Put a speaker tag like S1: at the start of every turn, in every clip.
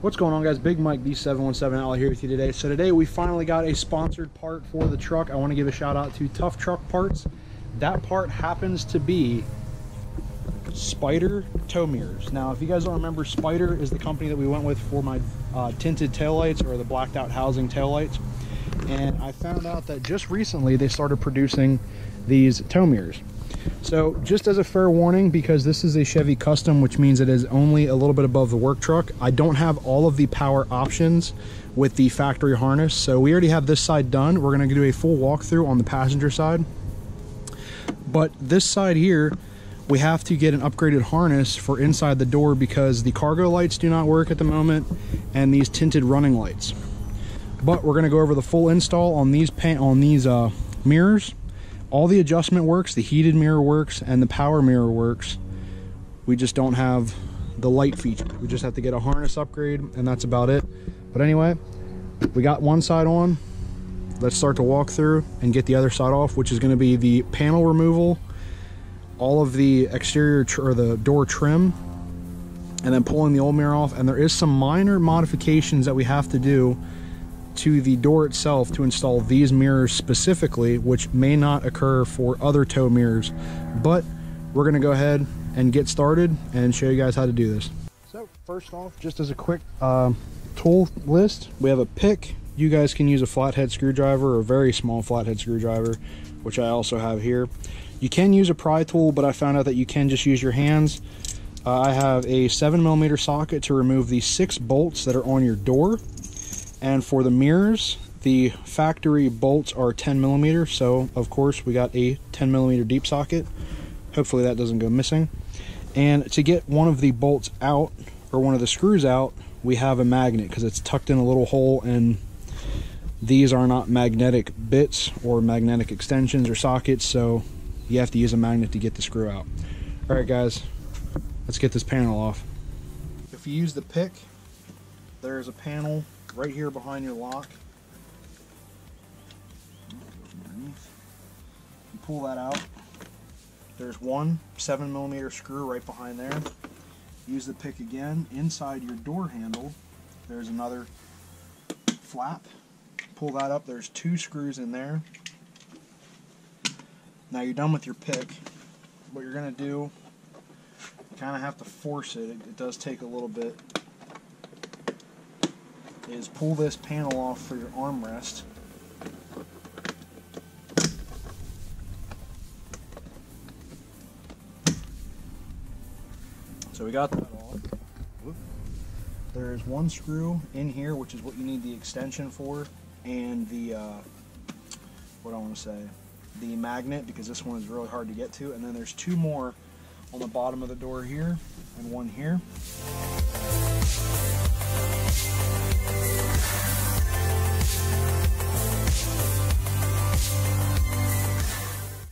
S1: What's going on, guys? Big Mike B717 out here with you today. So today we finally got a sponsored part for the truck. I want to give a shout out to Tuff Truck Parts. That part happens to be Spyder tow mirrors. Now, if you guys don't remember, Spyder is the company that we went with for my tinted taillights, or the blacked out housing taillights. And I found out that just recently they started producing these tow mirrors. So just as a fair warning, because this is a Chevy Custom, which means it is only a little bit above the work truck, I don't have all of the power options with the factory harness. So we already have this side done. We're going to do a full walkthrough on the passenger side. But this side here, we have to get an upgraded harness for inside the door because the cargo lights do not work at the moment, and these tinted running lights. But we're going to go over the full install on these mirrors. All the adjustment works, the heated mirror works, and the power mirror works. We just don't have the light feature. We just have to get a harness upgrade, and that's about it. But anyway, we got one side on. Let's start to walk through and get the other side off, which is going to be the panel removal, all of the exterior or the door trim, and then pulling the old mirror off. And there is some minor modifications that we have to do to the door itself to install these mirrors specifically, which may not occur for other tow mirrors. But we're going to go ahead and get started and show you guys how to do this. So first off, just as a quick tool list, we have a pick. You guys can use a flathead screwdriver or a very small flathead screwdriver, which I also have here. You can use a pry tool, but I found out that you can just use your hands. I have a 7mm socket to remove the 6 bolts that are on your door. And for the mirrors, the factory bolts are 10mm, so of course we got a 10mm deep socket. Hopefully that doesn't go missing. And to get one of the bolts out, or one of the screws out, we have a magnet because it's tucked in a little hole, and these are not magnetic bits or magnetic extensions or sockets, so you have to use a magnet to get the screw out. Alright guys, let's get this panel off. If you use the pick, there's a panel right here behind your lock. You pull that out. There's one 7mm screw right behind there. Use the pick again. Inside your door handle, there's another flap. Pull that up. There's 2 screws in there. Now you're done with your pick. What you're going to do, you kind of have to force it. It does take a little bit. Is pull this panel off for your armrest. So we got that off. There's one screw in here, which is what you need the extension for, and the what I want to say, the magnet, because this one is really hard to get to. And then there's 2 more on the bottom of the door here, and one here.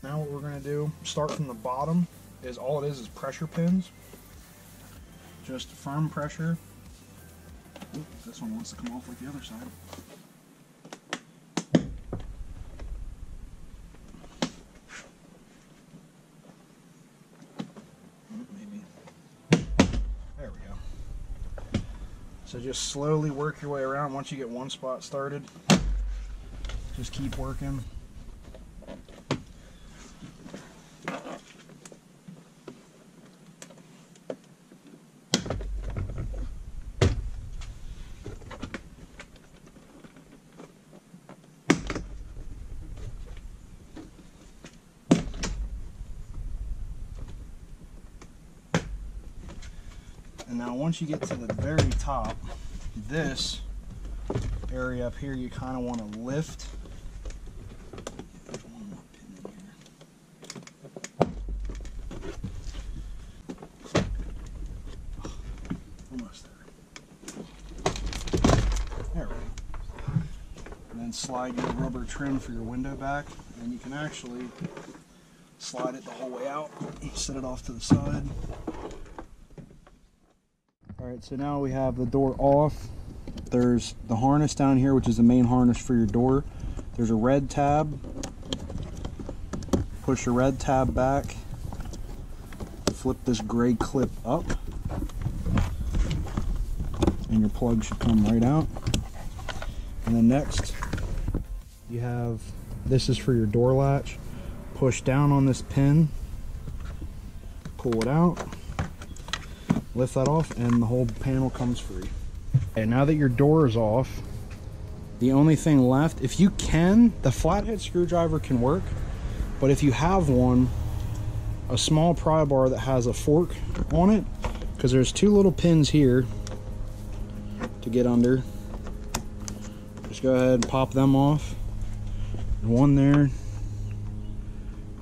S1: Now what we're going to do, start from the bottom, is all it is pressure pins. Just firm pressure. Oop, this one wants to come off like the other side. Maybe. There we go. So just slowly work your way around. Once you get one spot started, just keep working. And now once you get to the very top, this area up here you kind of want to lift. There's one more pin in here. Almost there. There we go. And then slide your rubber trim for your window back, and you can actually slide it the whole way out, set it off to the side. Alright, so now we have the door off. There's the harness down here, which is the main harness for your door. There's a red tab. Push the red tab back. Flip this gray clip up. and your plug should come right out. And then next, you have, this is for your door latch. Push down on this pin, pull it out, lift that off, and the whole panel comes free. And now that your door is off, the only thing left, if you can, the flathead screwdriver can work, but if you have one, a small pry bar that has a fork on it, because there's two little pins here to get under. Just go ahead and pop them off. And one there,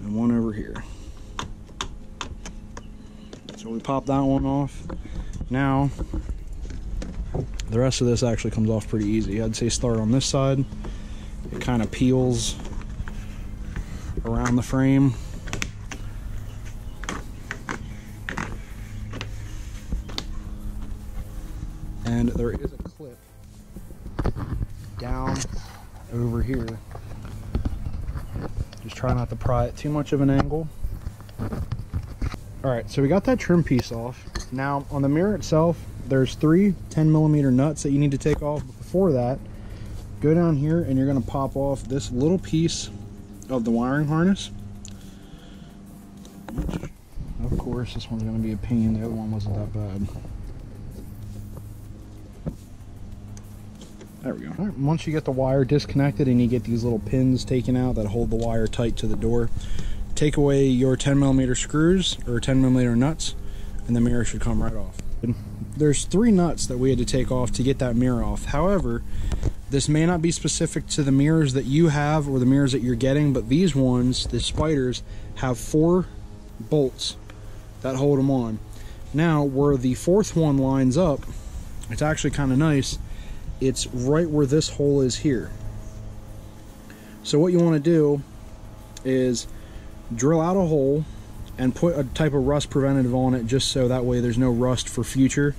S1: and one over here. So we pop that one off. Now, the rest of this actually comes off pretty easy. I'd say start on this side. It kind of peels around the frame. And there is a clip down over here. Just try not to pry at too much of an angle. Alright, so we got that trim piece off. Now, on the mirror itself, there's 3 10mm nuts that you need to take off. But before that, go down here and you're going to pop off this little piece of the wiring harness. Of course, this one's going to be a pain. The other one wasn't that bad. There we go. All right, once you get the wire disconnected and you get these little pins taken out that hold the wire tight to the door, take away your 10mm screws or 10mm nuts, and the mirror should come right off. There's 3 nuts that we had to take off to get that mirror off. However, this may not be specific to the mirrors that you have or the mirrors that you're getting, but these ones, the Spyders, have 4 bolts that hold them on. Now, where the 4th one lines up, it's actually kind of nice. It's right where this hole is here. So what you want to do is drill out a hole and put a type of rust preventative on it, just so that way there's no rust for future.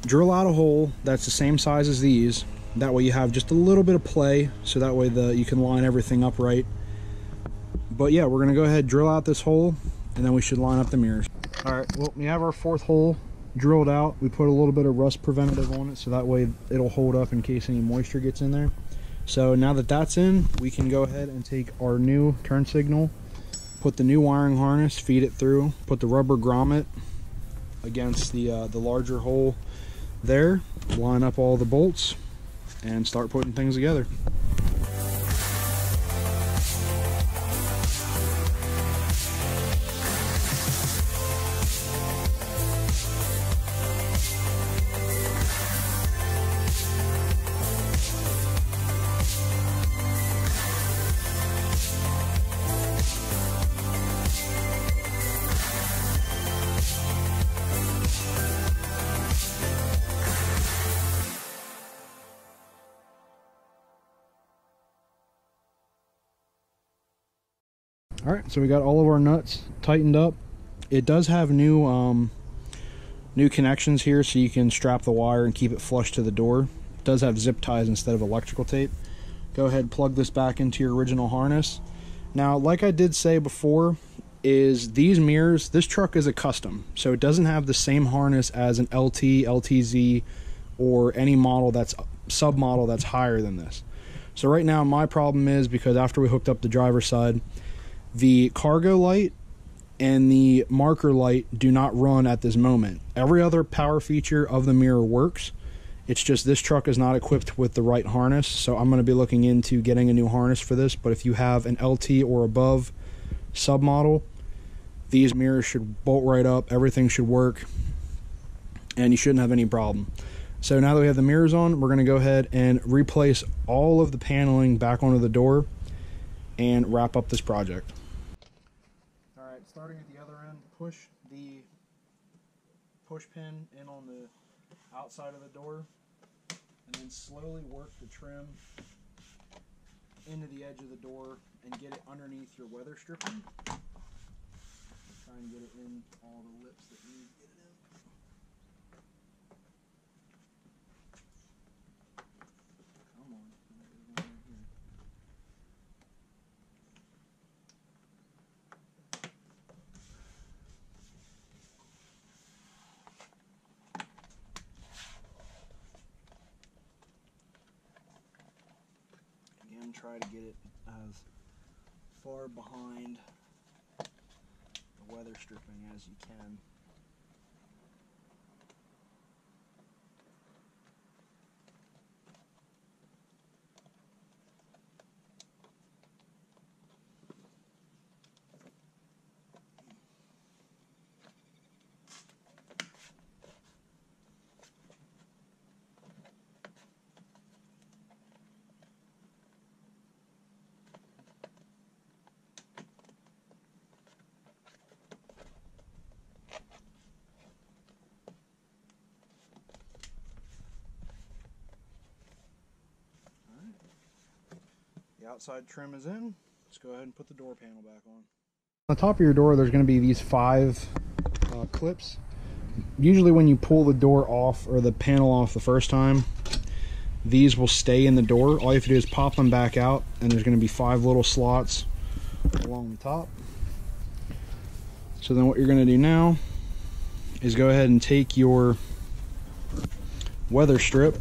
S1: Drill out a hole that's the same size as these. That way you have just a little bit of play, so that way you can line everything up right. But yeah, we're gonna go ahead and drill out this hole, and then we should line up the mirrors. All right, well, we have our 4th hole drilled out. We put a little bit of rust preventative on it, so that way it'll hold up in case any moisture gets in there. So now that that's in, we can go ahead and take our new turn signal, put the new wiring harness, feed it through, put the rubber grommet against the larger hole there, line up all the bolts, and start putting things together. Alright, so we got all of our nuts tightened up. It does have new connections here, so you can strap the wire and keep it flush to the door. It does have zip ties instead of electrical tape. Go ahead and plug this back into your original harness. Now, like I did say before, is these mirrors, this truck is a custom, so it doesn't have the same harness as an LT, LTZ, or any model that's sub-model that's higher than this. So right now my problem is, because after we hooked up the driver's side, the cargo light and the marker light do not run at this moment. Every other power feature of the mirror works. It's just this truck is not equipped with the right harness, so I'm going to be looking into getting a new harness for this. But if you have an LT or above submodel, these mirrors should bolt right up, everything should work, and you shouldn't have any problem. So now that we have the mirrors on, we're going to go ahead and replace all of the paneling back onto the door and wrap up this project. Alright, starting at the other end, push the push pin in on the outside of the door, and then slowly work the trim into the edge of the door and get it underneath your weather stripping. Try and get it in all the lips that you need to get it in. Come on. There's one right here. and try to get it as far behind the weather stripping as you can. The outside trim is in. Let's go ahead and put the door panel back on. On the top of your door, there's going to be these 5 clips. Usually when you pull the door off or the panel off the first time, these will stay in the door. All you have to do is pop them back out, and there's going to be 5 little slots along the top. So then what you're going to do now is go ahead and take your weather strip.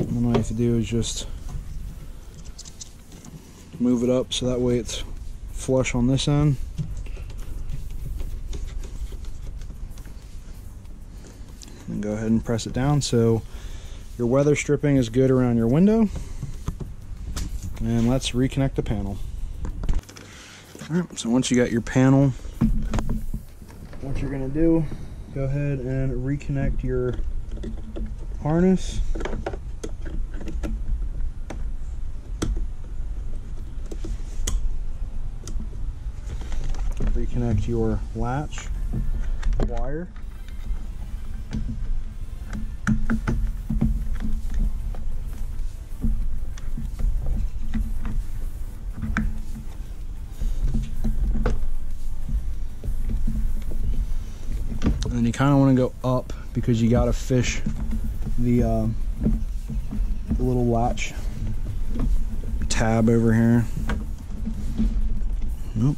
S1: And then all you have to do is just move it up so that way it's flush on this end. And go ahead and press it down so your weather stripping is good around your window. And let's reconnect the panel. Alright, so once you got your panel, what you're going to do, go ahead and reconnect your harness. Reconnect your latch wire. And then you kind of want to go up because you got to fish the little latch tab over here. Nope.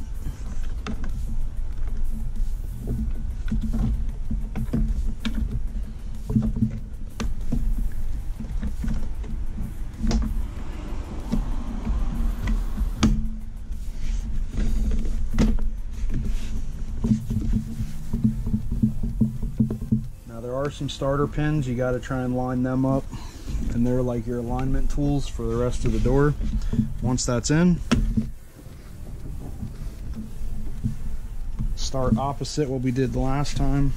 S1: There are some starter pins, you got to try and line them up, and they're like your alignment tools for the rest of the door. Once that's in, start opposite what we did the last time.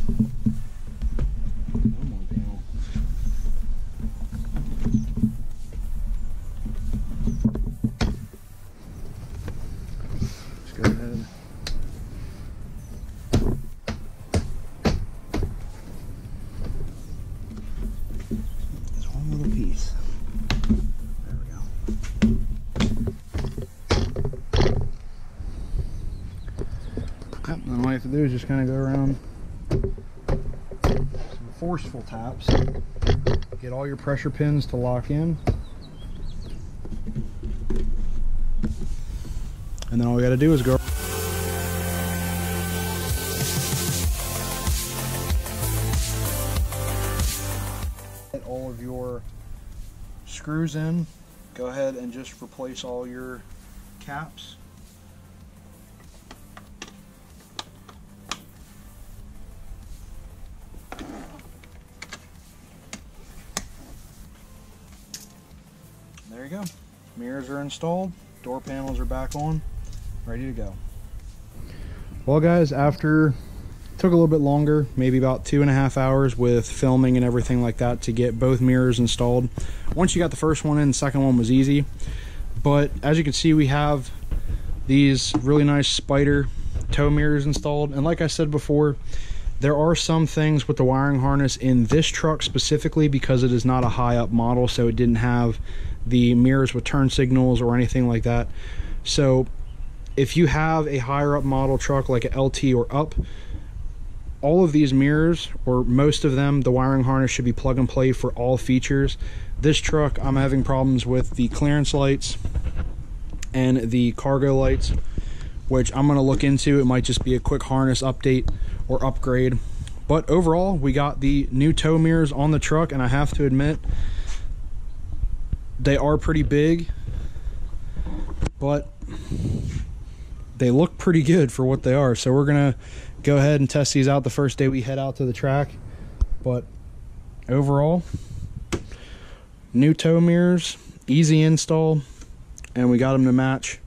S1: Come on, panel. Let's go ahead. Piece. There we go. Yep, and all you have to do is just kind of go around some forceful taps. Get all your pressure pins to lock in. And then all we got to do is go all of your screws in. Go ahead and just replace all your caps. There you go. Mirrors are installed, door panels are back on, ready to go. Well guys, after took a little bit longer, maybe about 2.5 hours with filming and everything like that to get both mirrors installed. Once you got the first one in, the second one was easy. But as you can see, we have these really nice Spyder tow mirrors installed. And like I said before, there are some things with the wiring harness in this truck specifically because it is not a high up model, so it didn't have the mirrors with turn signals or anything like that. So if you have a higher up model truck like a LT or up, all of these mirrors, or most of them, the wiring harness should be plug and play for all features. This truck, I'm having problems with the clearance lights and the cargo lights, which I'm going to look into. It might just be a quick harness update or upgrade, But overall, we got the new tow mirrors on the truck, and I have to admit, they are pretty big, but they look pretty good for what they are. So we're gonna go ahead and test these out the first day we head out to the track. But overall, new tow mirrors, easy install, and we got them to match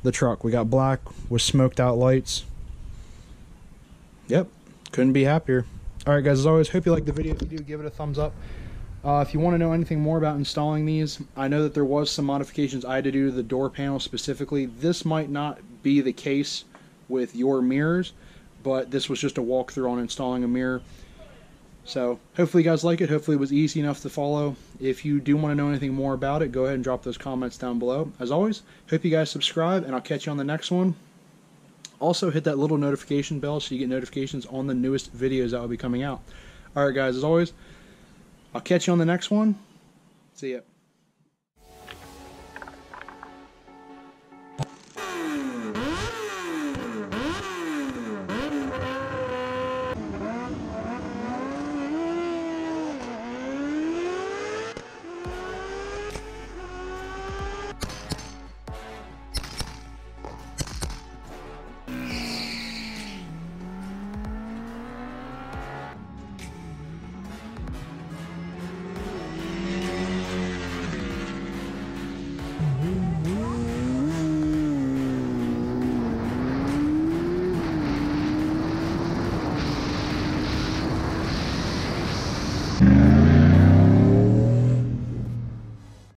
S1: the truck. We got black with smoked out lights. Yep, couldn't be happier. Alright guys, as always, hope you liked the video. If you do, give it a thumbs up. If you want to know anything more about installing these, I know that there was some modifications I had to do to the door panel specifically. This might not be the case with your mirrors, but this was just a walkthrough on installing a mirror. So hopefully you guys like it. Hopefully it was easy enough to follow. If you do want to know anything more about it, go ahead and drop those comments down below. As always, hope you guys subscribe, and I'll catch you on the next one. Also, hit that little notification bell so you get notifications on the newest videos that will be coming out. Alright guys, as always, I'll catch you on the next one. See ya.